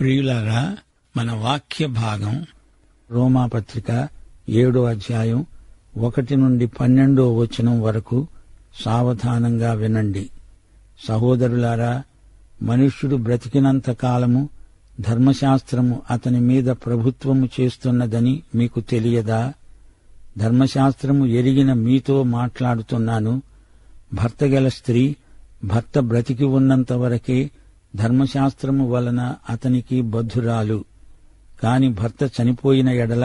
ప్రియులారా, మన వాక్య భాగం రోమాపత్రిక 7వ అధ్యాయం 1 నుండి 12వ వచనం వరకు సావధానంగా వినండి. సహోదరులారా, మనుష్యుడు బ్రతికినంత కాలము ధర్మశాస్త్రము అతని మీద ప్రభుత్వము చేస్తున్నదని మీకు తెలియదా? ధర్మశాస్త్రము ఎరిగిన మీతో మాట్లాడుతున్నాను. భర్తగల స్త్రీ భర్త బ్రతికి ఉన్నంత వరకే ధర్మశాస్త్రము వలన అతనికి బద్ధురాలు. కాని భర్త చనిపోయిన ఎడల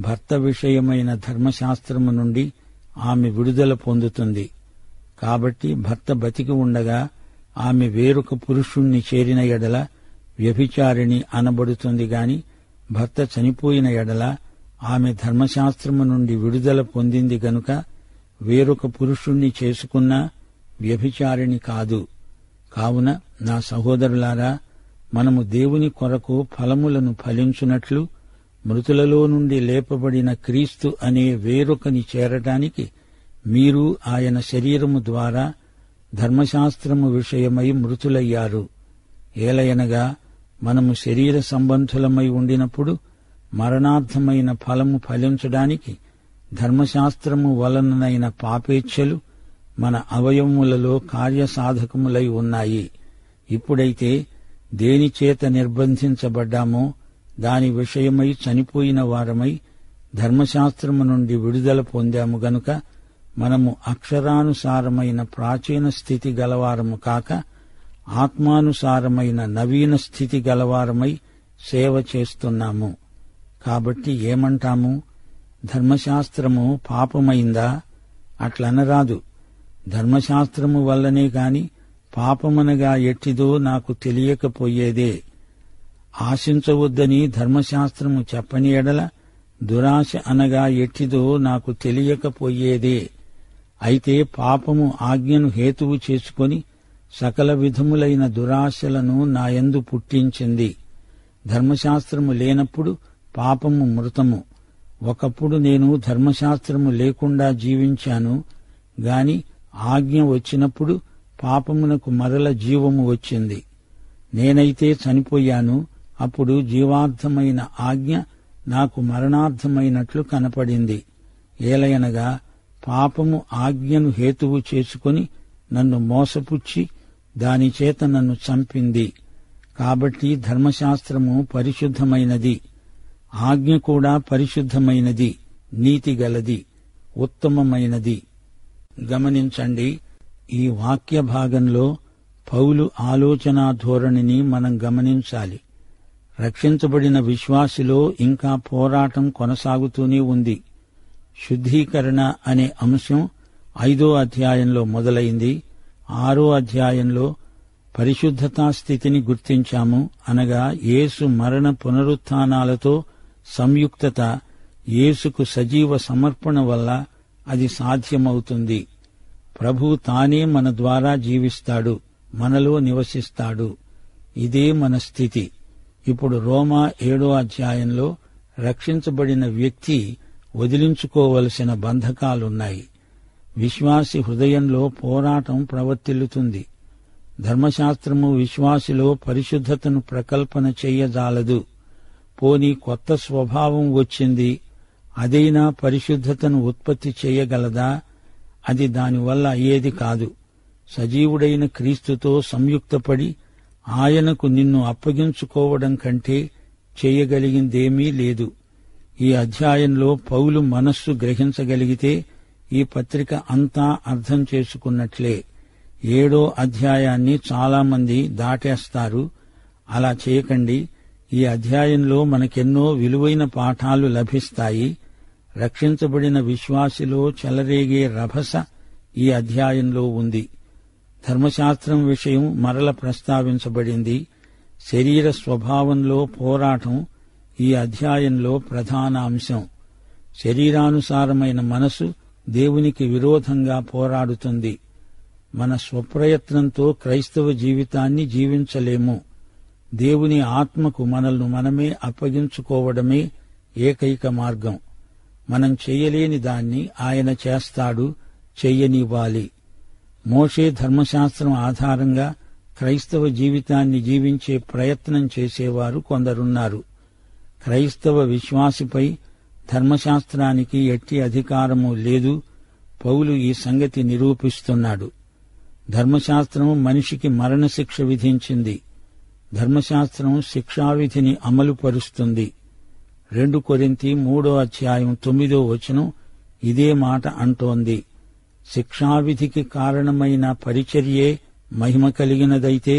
భర్త విషయమైన ధర్మశాస్త్రము నుండి ఆమె విడుదల పొందుతుంది. కాబట్టి భర్త బతికి ఉండగా ఆమె వేరొక పురుషుణ్ణి చేరిన ఎడల వ్యభిచారిణి అనబడుతుంది గాని, భర్త చనిపోయిన ఎడల ఆమె ధర్మశాస్త్రము నుండి విడుదల పొందింది గనుక వేరొక పురుషుణ్ణి చేసుకున్నా వ్యభిచారిణి కాదు. కావున నా సహోదరులారా, మనము దేవుని కొరకు ఫలములను ఫలించునట్లు మృతులలో నుండి లేపబడిన క్రీస్తు అనే వేరొకని చేరటానికి మీరు ఆయన శరీరము ద్వారా ధర్మశాస్త్రము విషయమై మృతులయ్యారు. ఏలయనగా మనము శరీర సంబంధులమై ఉండినప్పుడు మరణార్థమైన ఫలము ఫలించడానికి ధర్మశాస్త్రము వలననైన పాపేచ్ఛలు మన అవయవములలో కార్యసాధకములై ఉన్నాయి. ఇప్పుడైతే దేనిచేత నిర్బంధించబడ్డామో దాని విషయమై చనిపోయిన వారమై ధర్మశాస్త్రము నుండి విడుదల పొందాము గనుక మనము అక్షరానుసారమైన ప్రాచీన స్థితి గలవారము కాక ఆత్మానుసారమైన నవీన స్థితి గలవారమై సేవ చేస్తున్నాము. కాబట్టి ఏమంటాము? ధర్మశాస్త్రము పాపమైందా? అట్లనరాదు. ధర్మశాస్త్రము వల్లనే గాని పాపమనగా ఎట్టిదో నాకు తెలియకపోయేదే. ఆశించవద్దని ధర్మశాస్త్రము చెప్పని ఎడల దురాశ అనగా ఎట్టిదో నాకు తెలియకపోయేదే. అయితే పాపము ఆజ్ఞను హేతువు చేసుకొని సకల విధములైన దురాశలను నాయందు పుట్టించింది. ధర్మశాస్త్రము లేనప్పుడు పాపము మృతము. ఒకప్పుడు నేను ధర్మశాస్త్రము లేకుండా జీవించాను గాని ఆజ్ఞ వచ్చినప్పుడు పాపమునకు మరల జీవము వచ్చింది. నేనైతే చనిపోయాను. అప్పుడు జీవార్థమైన ఆజ్ఞ నాకు మరణార్థమైనట్లు కనపడింది. ఏలయనగా పాపము ఆజ్ఞను హేతువు చేసుకొని నన్ను మోసపుచ్చి దానిచేత నన్ను చంపింది. కాబట్టి ధర్మశాస్త్రము పరిశుద్ధమైనది, ఆజ్ఞ కూడా పరిశుద్ధమైనది, నీతిగలది, ఉత్తమమైనది. గమనించండి, ఈ వాక్య భాగంలో పౌలు ఆలోచనా ధోరణిని మనం గమనించాలి. రక్షించబడిన విశ్వాసిలో ఇంకా పోరాటం కొనసాగుతూనే ఉంది. శుద్ధీకరణ అనే అంశం 5వ అధ్యాయంలో మొదలైంది. 6వ అధ్యాయంలో పరిశుద్ధతా స్థితిని గుర్తించాము. అనగా యేసు మరణ పునరుత్థానాలతో సంయుక్తత, యేసుకు సజీవ సమర్పణ వల్ల అది సాధ్యమవుతుంది. ప్రభు తానే మన ద్వారా జీవిస్తాడు, మనలో నివసిస్తాడు. ఇదే మన స్థితి. ఇప్పుడు రోమా 7వ అధ్యాయంలో రక్షించబడిన వ్యక్తి వదిలించుకోవలసిన బంధకాలున్నాయి. విశ్వాసి హృదయంలో పోరాటం ప్రవర్తిల్లుతుంది. ధర్మశాస్త్రము విశ్వాసిలో పరిశుద్ధతను ప్రకల్పన చెయ్యజాలదు. పోనీ కొత్త స్వభావం వచ్చింది, అదైనా పరిశుద్ధతను ఉత్పత్తి చేయగలదా? అది దానివల్ల అయ్యేది కాదు. సజీవుడైన క్రీస్తుతో సంయుక్తపడి ఆయనకు నిన్ను అప్పగించుకోవడం కంటే చేయగలిగిందేమీ లేదు. ఈ అధ్యాయంలో పౌలు మనస్సు గ్రహించగలిగితే ఈ పత్రిక అంతా అర్థం చేసుకున్నట్లే. 7వ అధ్యాయాన్ని చాలామంది దాటేస్తారు. అలా చేయకండి. ఈ అధ్యాయంలో మనకెన్నో విలువైన పాఠాలు లభిస్తాయి. రక్షించబడిన విశ్వాసిలో చెలరేగే రభస ఈ అధ్యాయంలో ఉంది. ధర్మశాస్త్రం విషయం మరల ప్రస్తావించబడింది. శరీర స్వభావంలో పోరాటం ఈ అధ్యాయంలో ప్రధాన అంశం. శరీరానుసారమైన మనసు దేవునికి విరోధంగా పోరాడుతుంది. మన స్వప్రయత్నంతో క్రైస్తవ జీవితాన్ని జీవించలేము. దేవుని ఆత్మకు మనల్ని మనమే అప్పగించుకోవడమే ఏకైక మార్గం. మనం చెయ్యలేని దాన్ని ఆయన చేస్తాడు, చెయ్యనివ్వాలి. మోషే ధర్మశాస్త్రం ఆధారంగా క్రైస్తవ జీవితాన్ని జీవించే ప్రయత్నం చేసేవారు కొందరున్నారు. క్రైస్తవ విశ్వాసిపై ధర్మశాస్త్రానికి ఎట్టి అధికారము లేదు. పౌలు ఈ సంగతి నిరూపిస్తున్నాడు. ధర్మశాస్త్రం మనిషికి మరణశిక్ష విధించింది. ధర్మశాస్త్రం శిక్షావిధిని అమలుపరుస్తుంది. 2 కొరింథీ 3:9 ఇదే మాట అంటోంది. శిక్షావిధికి కారణమైన పరిచర్యే మహిమ కలిగినదైతే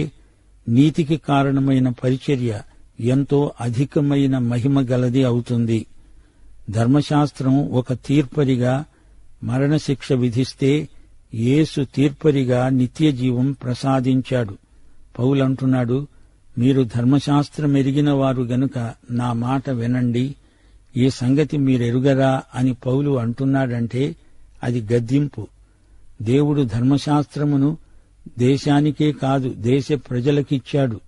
నీతికి కారణమైన పరిచర్య ఎంతో అధికమైన మహిమ గలది అవుతుంది. ధర్మశాస్త్రం ఒక తీర్పరిగా మరణశిక్ష విధిస్తే యేసు తీర్పరిగా నిత్యజీవం ప్రసాదించాడు. పౌలంటున్నాడు, మీరు ధర్మశాస్త్రం ఎరిగిన వారు గనుక నా మాట వినండి. ఈ సంగతి మీరెరుగరా అని పౌలు అంటున్నాడంటే అది గద్దింపు. దేవుడు ధర్మశాస్త్రమును దేశానికే కాదు, దేశ ప్రజలకిచ్చాడు.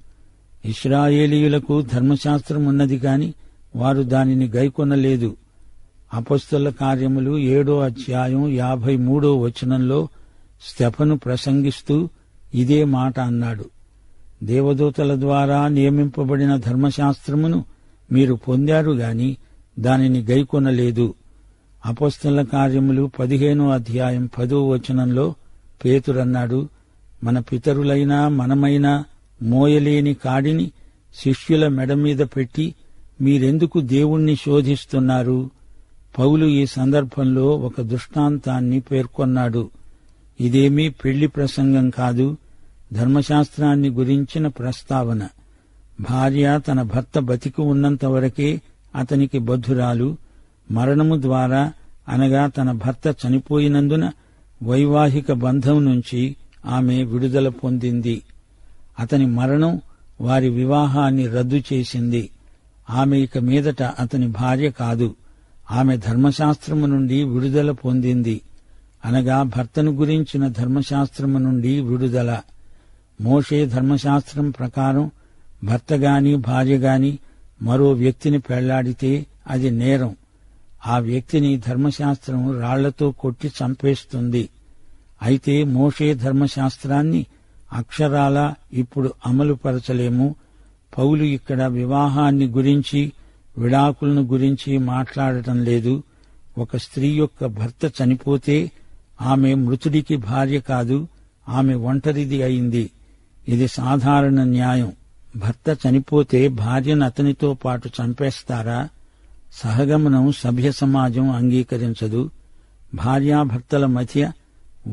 ఇశ్రాయేలీయులకు ధర్మశాస్త్రమున్నది కాని వారు దానిని గైకొనలేదు. అపొస్తలుల కార్యములు 7:53 స్తెఫను ప్రసంగిస్తూ ఇదే మాట అన్నాడు. దేవదూతల ద్వారా నియమింపబడిన ధర్మశాస్త్రమును మీరు పొందారు గాని దానిని గైకొనలేదు. అపొస్తలుల కార్యములు 15:10 పేతురన్నాడు, మన పితరులైనా మనమైనా మోయలేని కాడిని శిష్యుల మెడ మీద పెట్టి మీరెందుకు దేవుణ్ణి శోధిస్తున్నారు? పౌలు ఈ సందర్భంలో ఒక దృష్టాంతాన్ని పేర్కొన్నాడు. ఇదేమీ పెళ్లి ప్రసంగం కాదు, ధర్మశాస్త్రాన్ని గురించిన ప్రస్తావన. భార్య తన భర్త బతికి ఉన్నంత వరకే అతనికి బద్ధురాలు. మరణము ద్వారా అనగా తన భర్త చనిపోయినందున వైవాహిక బంధం నుంచి ఆమె విడుదల పొందింది. అతని మరణం వారి వివాహాన్ని రద్దు చేసింది. ఆమె ఇక మీదట అతని భార్య కాదు. ఆమె ధర్మశాస్త్రము నుండి విడుదల పొందింది, అనగా భర్తను గురించిన ధర్మశాస్త్రము నుండి విడుదల. మోషే ధర్మశాస్త్రం ప్రకారం భర్తగాని భార్యగాని మరో వ్యక్తిని పెళ్లాడితే అది నేరం. ఆ వ్యక్తిని ధర్మశాస్త్రం రాళ్లతో కొట్టి చంపేస్తుంది. అయితే మోషే ధర్మశాస్త్రాన్ని అక్షరాలా ఇప్పుడు అమలుపరచలేము. పౌలు ఇక్కడ వివాహాన్ని గురించి విడాకులను గురించి మాట్లాడటం లేదు. ఒక స్త్రీ యొక్క భర్త చనిపోతే ఆమె మృతుడికి భార్య కాదు, ఆమె ఒంటరిది అయింది. ఇది సాధారణ న్యాయం. భర్త చనిపోతే భార్యను అతనితో పాటు చంపేస్తారా? సహగమనం సభ్య సమాజం అంగీకరించదు. భార్యాభర్తల మధ్య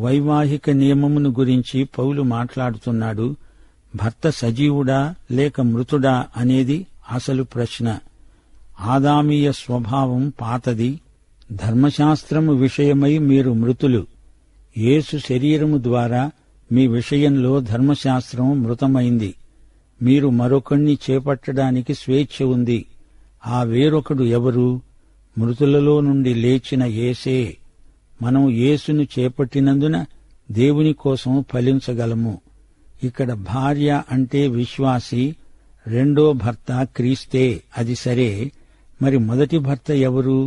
వైవాహిక నియమమును గురించి పౌలు మాట్లాడుతున్నాడు. భర్త సజీవుడా లేక మృతుడా అనేది అసలు ప్రశ్న. ఆదామీయ స్వభావం పాతది. ధర్మశాస్త్రము విషయమై మీరు మృతులు. యేసు శరీరము ద్వారా మీ విషయంలో ధర్మశాస్త్రం మృతమైంది. మీరు మరొకణ్ణి చేపట్టడానికి స్వేచ్ఛ ఉంది. ఆ వేరొకడు ఎవరు? మృతులలో నుండి లేచిన యేసే. మనం యేసును చేపట్టినందున దేవుని కోసం ఫలించగలము. ఇక్కడ భార్య అంటే విశ్వాసి, రెండో భర్త క్రీస్తే. అది సరే, మరి మొదటి భర్త ఎవరు?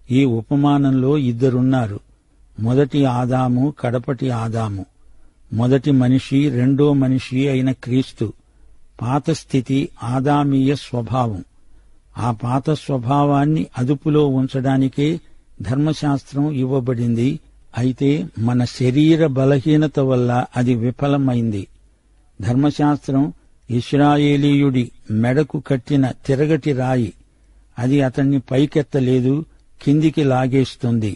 ఈ ఉపమానంలో ఇద్దరున్నారు. మొదటి ఆదాము, కడపటి ఆదాము. మొదటి మనిషి, రెండో మనిషి అయిన క్రీస్తు. పాత స్థితి ఆదామీయ స్వభావం. ఆ పాత స్వభావాన్ని అదుపులో ఉంచడానికే ధర్మశాస్త్రం ఇవ్వబడింది. అయితే మన శరీర బలహీనత వల్ల అది విఫలమైంది. ధర్మశాస్త్రం ఇశ్రాయేలీయుడి మెడకు కట్టిన తిరగటి రాయి. అది అతన్ని పైకెత్తలేదు, కిందికి లాగేస్తుంది.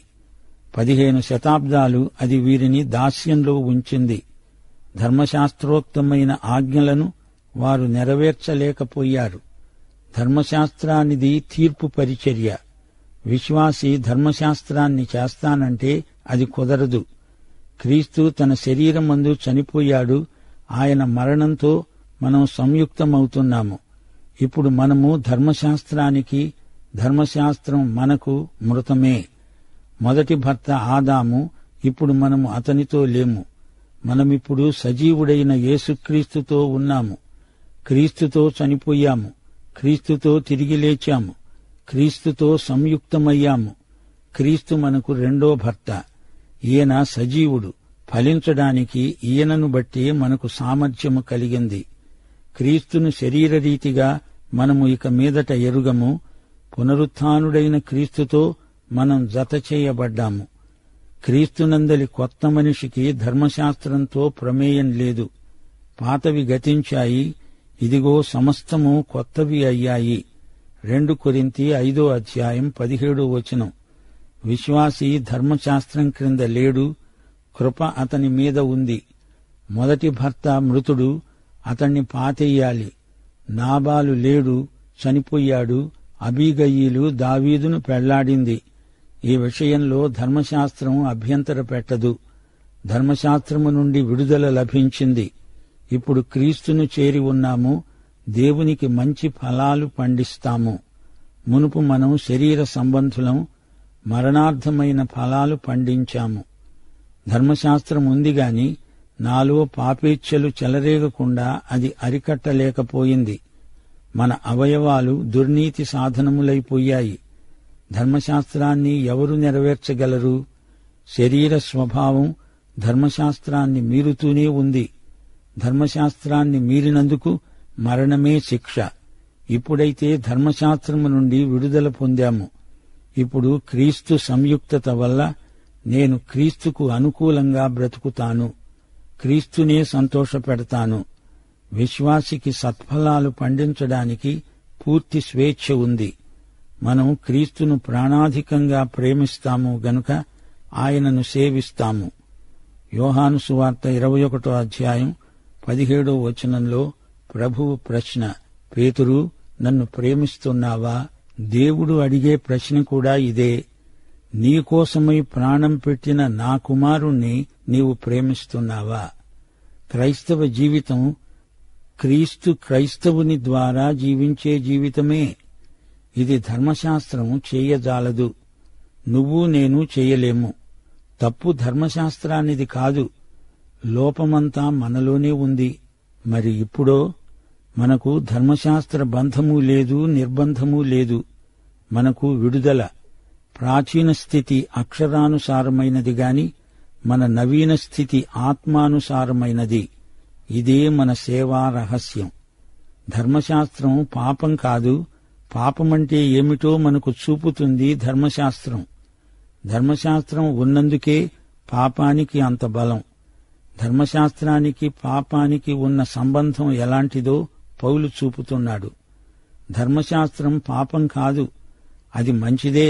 15 శతాబ్దాలు అది వీరిని దాస్యంలో ఉంచింది. ధర్మశాస్త్రోక్తమైన ఆజ్ఞలను వారు నెరవేర్చలేకపోయారు. ధర్మశాస్త్రానిది తీర్పు పరిచర్య. విశ్వాసి ధర్మశాస్త్రాన్ని చేస్తానంటే అది కుదరదు. క్రీస్తు తన శరీరమందు చనిపోయాడు. ఆయన మరణంతో మనం సంయుక్తమవుతున్నాము. ఇప్పుడు మనము ధర్మశాస్త్రానికి, ధర్మశాస్త్రం మనకు మృతమే. మొదటి భర్త ఆదాము, ఇప్పుడు మనము అతనితో లేము. మనమిప్పుడు సజీవుడైన యేసుక్రీస్తుతో ఉన్నాము. క్రీస్తుతో చనిపోయాము, క్రీస్తుతో తిరిగి లేచాము, క్రీస్తుతో సంయుక్తమయ్యాము. క్రీస్తు మనకు రెండో భర్త. ఈయన సజీవుడు, ఫలించడానికి ఈయనను బట్టి మనకు సామర్థ్యము కలిగింది. క్రీస్తును శరీరరీతిగా మనము ఇక మీదట ఎరుగము. పునరుత్థానుడైన క్రీస్తుతో మనం జత చేయబడ్డాము. క్రీస్తునందలి కొత్త మనిషికి ధర్మశాస్త్రంతో ప్రమేయం లేదు. పాతవి గతించాయి, ఇదిగో సమస్తము కొత్తవి అయ్యాయి. 2 కొరింథీ 5:17 విశ్వాసి ధర్మశాస్త్రం క్రింద లేడు, కృప అతని మీద ఉంది. మొదటి భర్త మృతుడు, అతణ్ణి పాతెయ్యాలి. నాబాలు లేడు, చనిపోయాడు. అబీగయీలు దావీదును పెళ్లాడింది. ఈ విషయంలో ధర్మశాస్త్రం అభ్యంతర పెట్టదు. ధర్మశాస్త్రము నుండి విడుదల లభించింది. ఇప్పుడు క్రీస్తును చేరి ఉన్నాము. దేవునికి మంచి ఫలాలు పండిస్తాము. మునుపు మనం శరీర సంబంధులం, మరణార్థమైన ఫలాలు పండించాము. ధర్మశాస్త్రం ఉంది గాని నాలో పాపేచ్ఛలు చెలరేగకుండా అది అరికట్టలేకపోయింది. మన అవయవాలు దుర్నీతి సాధనములైపోయాయి. ధర్మశాస్త్రాన్ని ఎవరు నెరవేర్చగలరు? శరీర స్వభావం ధర్మశాస్త్రాన్ని మీరుతూనే ఉంది. ధర్మశాస్త్రాన్ని మీరినందుకు మరణమే శిక్ష. ఇప్పుడైతే ధర్మశాస్త్రము నుండి విడుదల పొందాము. ఇప్పుడు క్రీస్తు సంయుక్తత వల్ల నేను క్రీస్తుకు అనుకూలంగా బ్రతుకుతాను. క్రీస్తునే సంతోషపెడతాను. విశ్వాసికి సత్ఫలాలు పండించడానికి పూర్తి స్వేచ్ఛ ఉంది. మనం క్రీస్తును ప్రాణాధికంగా ప్రేమిస్తాము గనుక ఆయనను సేవిస్తాము. యోహాను సువార్త 21:17 ప్రభువు ప్రశ్న: పేతురు, నన్ను ప్రేమిస్తున్నావా? దేవుడు అడిగే ప్రశ్న కూడా ఇదే. నీకోసమై ప్రాణం పెట్టిన నా కుమారుణ్ణి నీవు ప్రేమిస్తున్నావా? క్రైస్తవ జీవితం క్రీస్తు క్రైస్తవుని ద్వారా జీవించే జీవితమే. ఇది ధర్మశాస్త్రం చేయజాలదు. నువ్వు నేను చేయలేము. తప్పు ధర్మశాస్త్రానిది కాదు. లోపమంతా మనలోనే ఉంది. మరి ఇప్పుడో మనకు ధర్మశాస్త్ర బంధము లేదు, నిర్బంధము లేదు. మనకు విడుదల. ప్రాచీన స్థితి అక్షరానుసారమైనది గాని మన నవీన స్థితి ఆత్మానుసారమైనది. ఇదే మన సేవా రహస్యం. ధర్మశాస్త్రం పాపం కాదు. పాపమంటే ఏమిటో మనకు చూపుతుంది ధర్మశాస్త్రం. ధర్మశాస్త్రం ఉన్నందుకే పాపానికి అంత బలం. ధర్మశాస్త్రానికి పాపానికి ఉన్న సంబంధం ఎలాంటిదో పౌలు చూపుతున్నాడు. ధర్మశాస్త్రం పాపం కాదు, అది మంచిదే.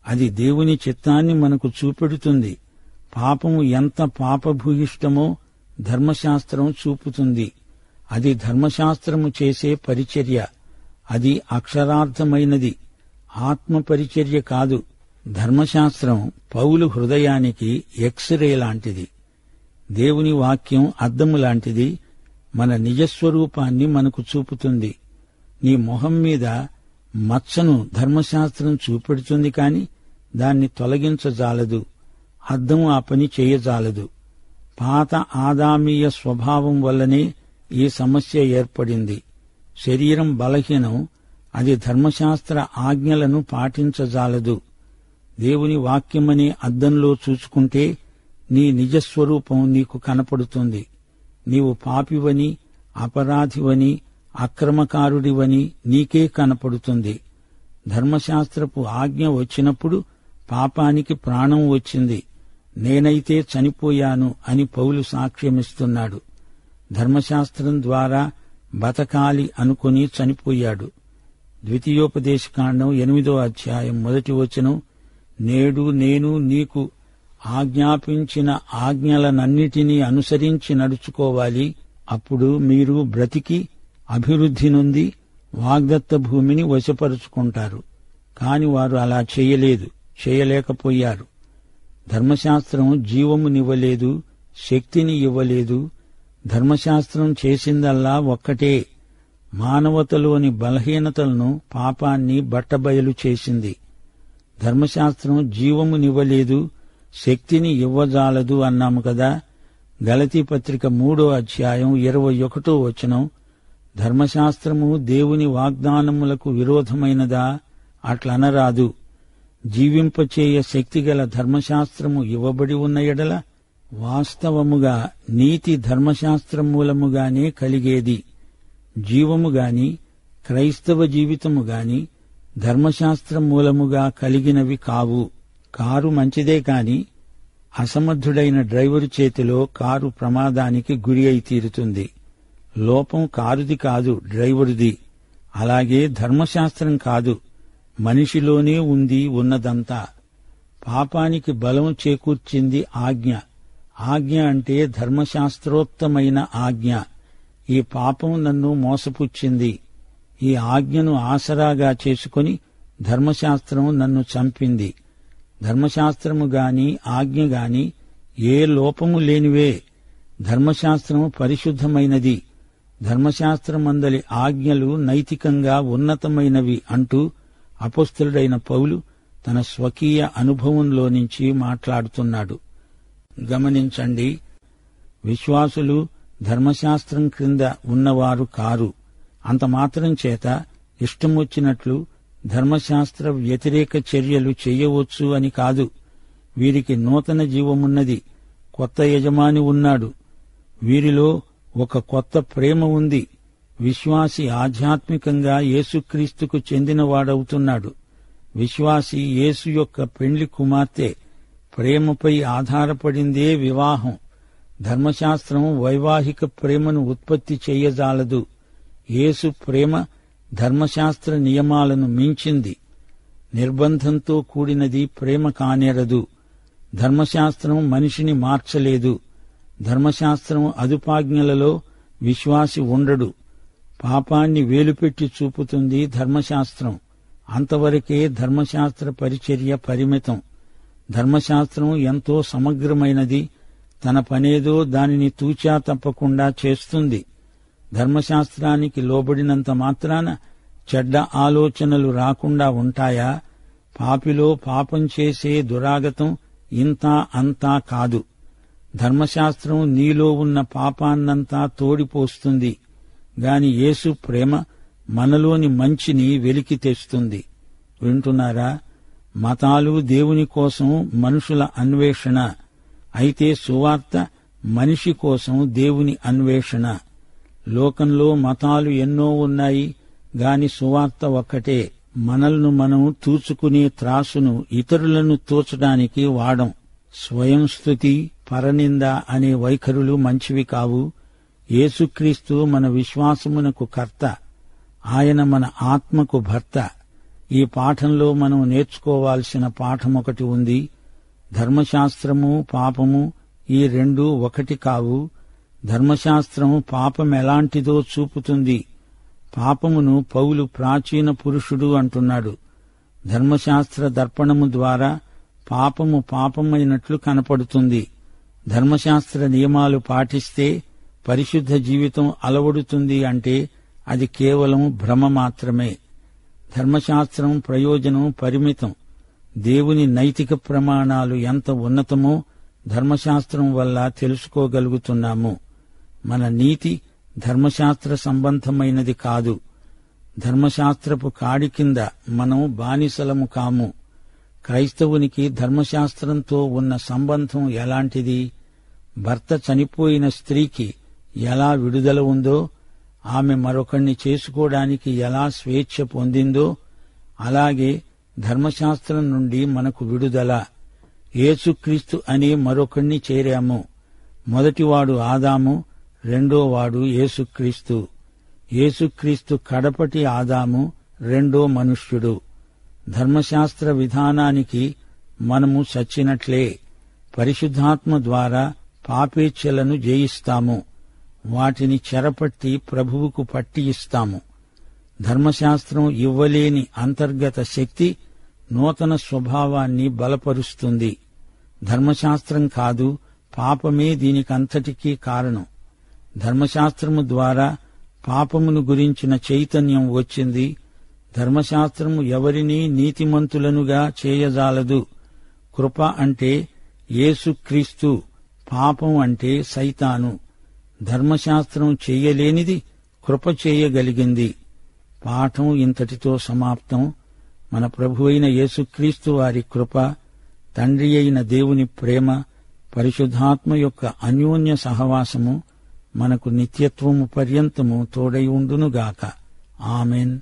అది దేవుని చిత్తాన్ని మనకు చూపెడుతుంది. పాపము ఎంత పాపభూయిష్టమో ధర్మశాస్త్రం చూపుతుంది. అది ధర్మశాస్త్రము చేసే పరిచర్య. అది అక్షరార్థమైనది, ఆత్మ పరిచర్య కాదు. ధర్మశాస్త్రం పౌలు హృదయానికి ఎక్స్రే లాంటిది. దేవుని వాక్యం అద్దము లాంటిది. మన నిజస్వరూపాన్ని మనకు చూపుతుంది. నీ మొహం మీద మచ్చను ధర్మశాస్త్రం చూపెడుతుంది కాని దాన్ని తొలగించజాలదు. అద్దం ఆ పని చేయజాలదు. పాత ఆదామీయ స్వభావం వల్లనే ఈ సమస్య ఏర్పడింది. శరీరం బలహీనం, అది ధర్మశాస్త్ర ఆజ్ఞలను పాటించజాలదు. దేవుని వాక్యమనే అద్దంలో చూచుకుంటే నీ నిజస్వరూపం నీకు కనపడుతుంది. నీవు పాపివని, అపరాధివని, అక్రమకారుడివని నీకే కనపడుతుంది. ధర్మశాస్త్రపు ఆజ్ఞ వచ్చినప్పుడు పాపానికి ప్రాణం వచ్చింది. నేనైతే చనిపోయాను అని పౌలు సాక్ష్యమిస్తున్నాడు. ధర్మశాస్త్రం ద్వారా బతకాలి అనుకుని చనిపోయాడు. ద్వితీయోపదేశకాండం 8:1 నేడు నేను నీకు ఆజ్ఞాపించిన ఆజ్ఞలనన్నిటినీ అనుసరించి నడుచుకోవాలి. అప్పుడు మీరు బ్రతికి అభివృద్ధి నొంది వాగ్దత్త భూమిని వశపరుచుకుంటారు. కాని వారు అలా చేయలేకపోయారు. ధర్మశాస్త్రం జీవమునివ్వలేదు, శక్తిని ఇవ్వలేదు. ధర్మశాస్త్రం చేసిందల్లా ఒక్కటే, మానవతలోని బలహీనతలను, పాపాన్ని బట్టబయలు చేసింది. ధర్మశాస్త్రం జీవమునివ్వలేదు, శక్తిని ఇవ్వజాలదు అన్నాము కదా. గలతీ పత్రిక 3:21 ధర్మశాస్త్రము దేవుని వాగ్దానములకు విరోధమైనదా? అట్లనరాదు. జీవింపచేయ శక్తిగల ధర్మశాస్త్రము ఇవ్వబడి ఉన్న ఎడల వాస్తవముగా నీతి ధర్మశాస్త్రం మూలముగానే కలిగేది. జీవముగాని క్రైస్తవ జీవితముగాని ధర్మశాస్త్రం మూలముగా కలిగినవి కావు. కారు మంచిదే కాని అసమర్థుడైన డ్రైవరు చేతిలో కారు ప్రమాదానికి గురి అయి తీరుతుంది. లోపం కారుది కాదు, డ్రైవరుది. అలాగే ధర్మశాస్త్రం కాదు, మనిషిలోనే ఉంది ఉన్నదంతా. పాపానికి బలం చేకూర్చింది ఆజ్ఞ. ఆజ్ఞ అంటే ధర్మశాస్త్రోక్తమైన ఆజ్ఞ. ఈ పాపం నన్ను మోసపుచ్చింది. ఈ ఆజ్ఞను ఆసరాగా చేసుకుని ధర్మశాస్త్రం నన్ను చంపింది. ధర్మశాస్త్రము గాని ఆజ్ఞ గాని ఏ లోపము లేనివే. ధర్మశాస్త్రం పరిశుద్ధమైనది. ధర్మశాస్త్రమందలి ఆజ్ఞలు నైతికంగా ఉన్నతమైనవి అంటూ అపొస్తలుడైన పౌలు తన స్వకీయ అనుభవంలో నుంచి మాట్లాడుతున్నాడు. గమనించండి, విశ్వాసులు ధర్మశాస్త్రం క్రింద ఉన్నవారు కారు. అంత మాత్రం చేత ఇష్టమొచ్చినట్లు ధర్మశాస్త్ర వ్యతిరేక చర్యలు చెయ్యవచ్చు అని కాదు. వీరికి నూతన జీవమున్నది, కొత్త యజమాని ఉన్నాడు. వీరిలో ఒక కొత్త ప్రేమ ఉంది. విశ్వాసి ఆధ్యాత్మికంగా యేసుక్రీస్తుకు చెందినవాడవుతున్నాడు. విశ్వాసి యేసు యొక్క పెండ్లి కుమార్తె. ప్రేమపై ఆధారపడిందే వివాహం. ధర్మశాస్త్రం వైవాహిక ప్రేమను ఉత్పత్తి చెయ్యజాలదు. యేసు ప్రేమ ధర్మశాస్త్ర నియమాలను మించింది. నిర్బంధంతో కూడినది ప్రేమ కానేరదు. ధర్మశాస్త్రం మనిషిని మార్చలేదు. ధర్మశాస్త్రం అదుపాజ్ఞలలో విశ్వాసి ఉండడు. పాపాన్ని వేలుపెట్టి చూపుతుంది ధర్మశాస్త్రం. అంతవరకే ధర్మశాస్త్ర పరిచర్య పరిమితం. ధర్మశాస్త్రం ఎంతో సమగ్రమైనది. తన పనేదో దానిని తూచా తప్పకుండా చేస్తుంది. ధర్మశాస్త్రానికి లోబడినంత మాత్రాన చెడ్డ ఆలోచనలు రాకుండా ఉంటాయా? పాపిలో పాపం చేసే దురాగతం ఇంతా అంతా కాదు. ధర్మశాస్త్రం నీలో ఉన్న పాపాన్నంతా తోడిపోస్తుంది. గాని యేసు ప్రేమ మనలోని మంచిని వెలికి తెస్తుంది. వింటున్నారా? మతాలు దేవుని కోసం మనుషుల అన్వేషణ. అయితే సువార్త మనిషి కోసం దేవుని అన్వేషణ. లోకంలో మతాలు ఎన్నో ఉన్నాయి, గాని సువార్త ఒక్కటే. మనల్ని మనం తూచుకునే త్రాసును ఇతరులను తూచడానికి వాడం. స్వయం స్తుతి, పరనింద అనే వైఖరులు మంచివి కావు. యేసుక్రీస్తు మన విశ్వాసమునకు కర్త. ఆయన మన ఆత్మకు భర్త. ఈ పాఠంలో మనం నేర్చుకోవాల్సిన పాఠమొకటి ఉంది. ధర్మశాస్త్రము పాపము ఈ రెండూ ఒకటి కావు. ధర్మశాస్త్రం పాపమెలాంటిదో చూపుతుంది. పాపమును పౌలు ప్రాచీన పురుషుడు అంటున్నాడు. ధర్మశాస్త్ర దర్పణము ద్వారా పాపము పాపమైనట్లు కనపడుతుంది. ధర్మశాస్త్ర నియమాలు పాటిస్తే పరిశుద్ధ జీవితం అలవడుతుంది అంటే అది కేవలం భ్రమ మాత్రమే. ధర్మశాస్త్రం ప్రయోజనం పరిమితం. దేవుని నైతిక ప్రమాణాలు ఎంత ఉన్నతమో ధర్మశాస్త్రం వల్ల తెలుసుకోగలుగుతున్నాము. మన నీతి ధర్మశాస్త్ర సంబంధమైనది కాదు. ధర్మశాస్త్రపు కాడి కింద మనం బానిసలము కాము. క్రైస్తవునికి ధర్మశాస్త్రంతో ఉన్న సంబంధం ఎలాంటిది? భర్త చనిపోయిన స్త్రీకి ఎలా విడుదల ఉందో, ఆమె మరొకణ్ణి చేసుకోవడానికి ఎలా స్వేచ్ఛ పొందిందో, అలాగే ధర్మశాస్త్రం నుండి మనకు విడుదల. యేసుక్రీస్తు అనే మరొకణ్ణి చేరాము. మొదటివాడు ఆదాము, రెండోవాడు యేసుక్రీస్తు. యేసుక్రీస్తు కడపటి ఆదాము, రెండో మనుష్యుడు. ధర్మశాస్త్ర విధానానికి మనము చచ్చినట్లే. పరిశుద్ధాత్మ ద్వారా పాపేచ్ఛలను జయిస్తాము. వాటిని చెరపట్టి ప్రభువుకు పట్టి ఇస్తాము. ధర్మశాస్త్రం ఇవ్వలేని అంతర్గత శక్తి నూతన స్వభావాన్ని బలపరుస్తుంది. ధర్మశాస్త్రం కాదు, పాపమే దీనికంతటికీ కారణం. ధర్మశాస్త్రము ద్వారా పాపమును గురించిన చైతన్యం వచ్చింది. ధర్మశాస్త్రము ఎవరినీ నీతిమంతులనుగా చేయజాలదు. కృప అంటే యేసుక్రీస్తు, పాపం అంటే సైతాను. ధర్మశాస్త్రం చెయ్యలేనిది కృప చేయగలిగింది. పాఠం ఇంతటితో సమాప్తం. మన ప్రభువైన యేసుక్రీస్తు వారి కృప, తండ్రి అయిన దేవుని ప్రేమ, పరిశుద్ధాత్మ యొక్క అన్యోన్య సహవాసము మనకు నిత్యత్వము పర్యంతము తోడై ఉండునుగాక. ఆమెన్.